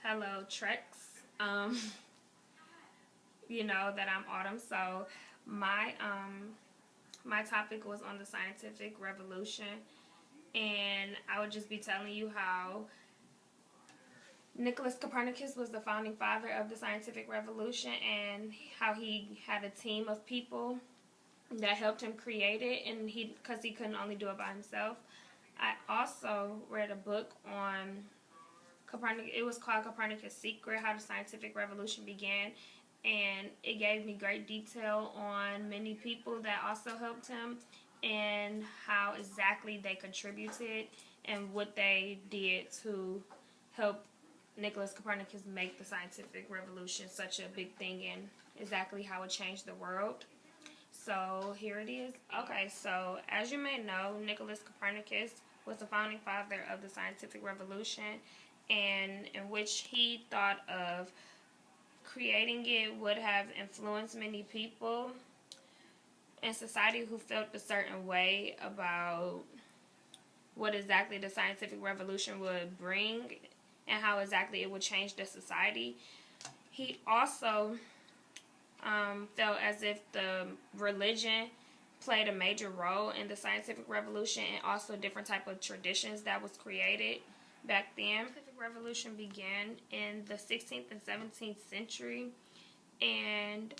Hello, Trex. You know that I'm Autumn, so my topic was on the scientific revolution, and I would just be telling you how Nicholas Copernicus was the founding father of the scientific revolution, and how he had a team of people that helped him create it, and because he couldn't only do it by himself. I also read a book on Copernicus. It was called Copernicus' Secret: How the Scientific Revolution Began, and it gave me great detail on many people that also helped him and how exactly they contributed and what they did to help Nicholas Copernicus make the scientific revolution such a big thing, and exactly how it changed the world. So here it is. Okay, so as you may know, Nicholas Copernicus was the founding father of the scientific revolution, and in which he thought of creating it would have influenced many people in society who felt a certain way about what exactly the scientific revolution would bring and how exactly it would change the society. He also felt as if the religion played a major role in the scientific revolution, and also different type of traditions that was created back then. The scientific revolution began in the 16th and 17th century, and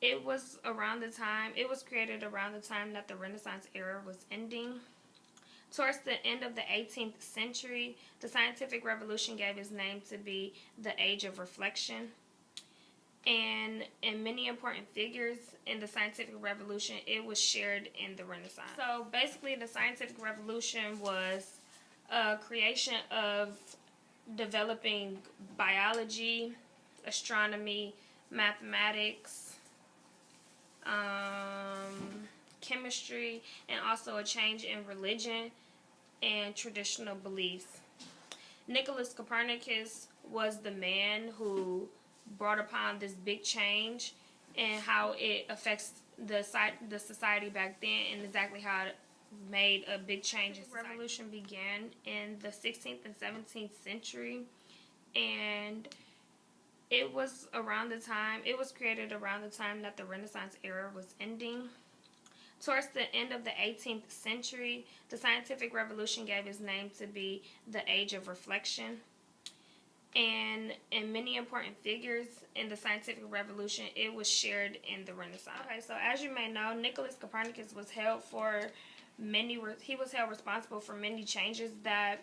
it was created around the time that the Renaissance era was ending. Towards the end of the 18th century, the scientific revolution gave its name to be the Age of Reflection. And in many important figures in the scientific revolution, it was shared in the Renaissance. So basically, the scientific revolution was a creation of developing biology, astronomy, mathematics, chemistry, and also a change in religion and traditional beliefs. Nicholas Copernicus was the man who brought upon this big change and how it affects the society back then, and exactly how it made a big change. The revolution began in the 16th and 17th century, and it was created around the time that the Renaissance era was ending. Towards the end of the 18th century, the scientific revolution gave its name to be the Age of Reflection. And in many important figures in the scientific revolution, it was shared in the Renaissance. Okay, so as you may know, Nicholas Copernicus was held responsible for many changes that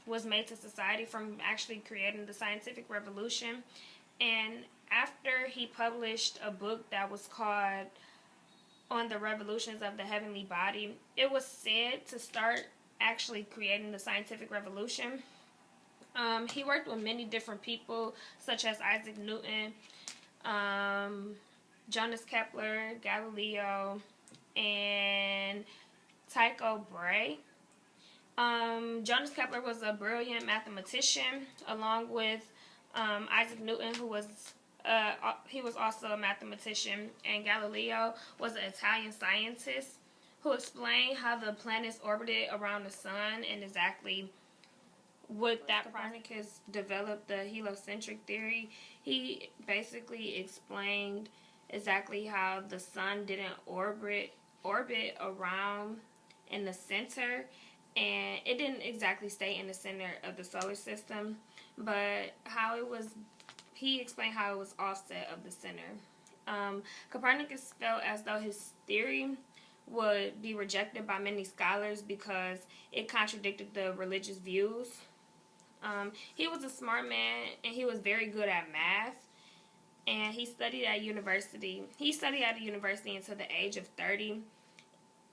was made to society from actually creating the scientific revolution. And after he published a book that was called On the Revolutions of the Heavenly Body, it was said to start actually creating the scientific revolution. He worked with many different people, such as Isaac Newton, Johannes Kepler, Galileo, and Tycho Brahe. Johannes Kepler was a brilliant mathematician, along with Isaac Newton, who was he was also a mathematician, and Galileo was an Italian scientist who explained how the planets orbited around the sun and exactly what that Copernicus developed the heliocentric theory. He basically explained exactly how the sun didn't orbit around in the center, and it didn't exactly stay in the center of the solar system, but he explained how it was offset of the center. Copernicus felt as though his theory would be rejected by many scholars because it contradicted the religious views. He was a smart man, and he was very good at math, and he studied at university. He studied at a university until the age of 30,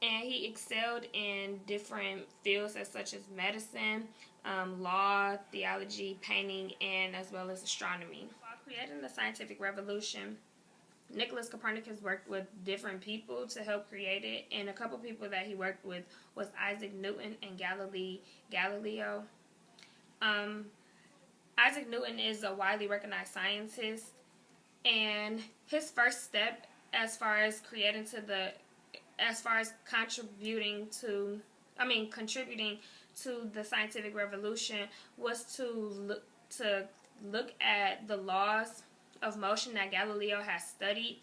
and he excelled in different fields such as medicine, law, theology, painting, and as well as astronomy. While creating the scientific revolution, Nicholas Copernicus worked with different people to help create it, and a couple people that he worked with was Isaac Newton and Galileo. Isaac Newton is a widely recognized scientist, and his first step as far as contributing to the scientific revolution was to to look at the laws of motion that Galileo has studied,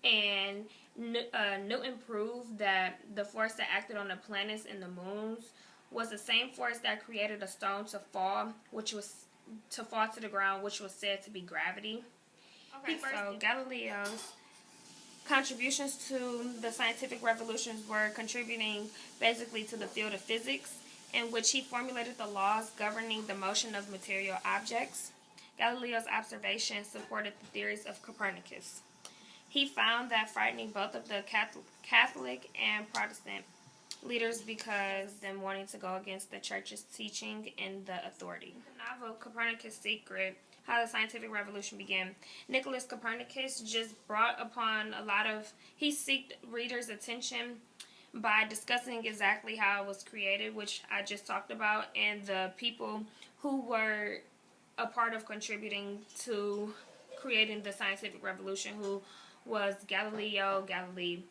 and Newton proved that the force that acted on the planets and the moons was the same force that created a stone to fall, to the ground, which was said to be gravity. Okay, so Galileo's contributions to the scientific revolutions were contributing basically to the field of physics, in which he formulated the laws governing the motion of material objects. Galileo's observations supported the theories of Copernicus. He found that frightening both of the Catholic and Protestant leaders because them wanting to go against the church's teaching and the authority. The novel Copernicus' Secret, How the Scientific Revolution Began. Nicholas Copernicus just brought upon he seeked readers' attention by discussing exactly how it was created, which I just talked about, and the people who were a part of contributing to creating the scientific revolution, who was Galileo Galilei,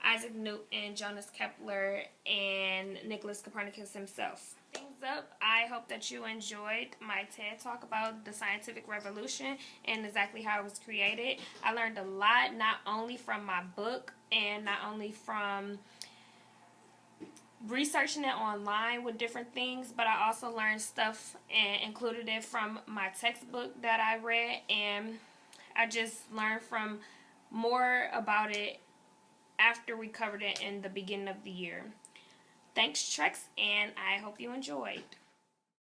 Isaac Newton, Johannes Kepler, and Nicholas Copernicus himself. Things up, I hope that you enjoyed my TED Talk about the scientific revolution and exactly how it was created. I learned a lot, not only from my book and not only from researching it online with different things, but I also learned stuff and included it from my textbook that I read, and I just learned from more about it after we covered it in the beginning of the year. Thanks, Trex, and I hope you enjoyed.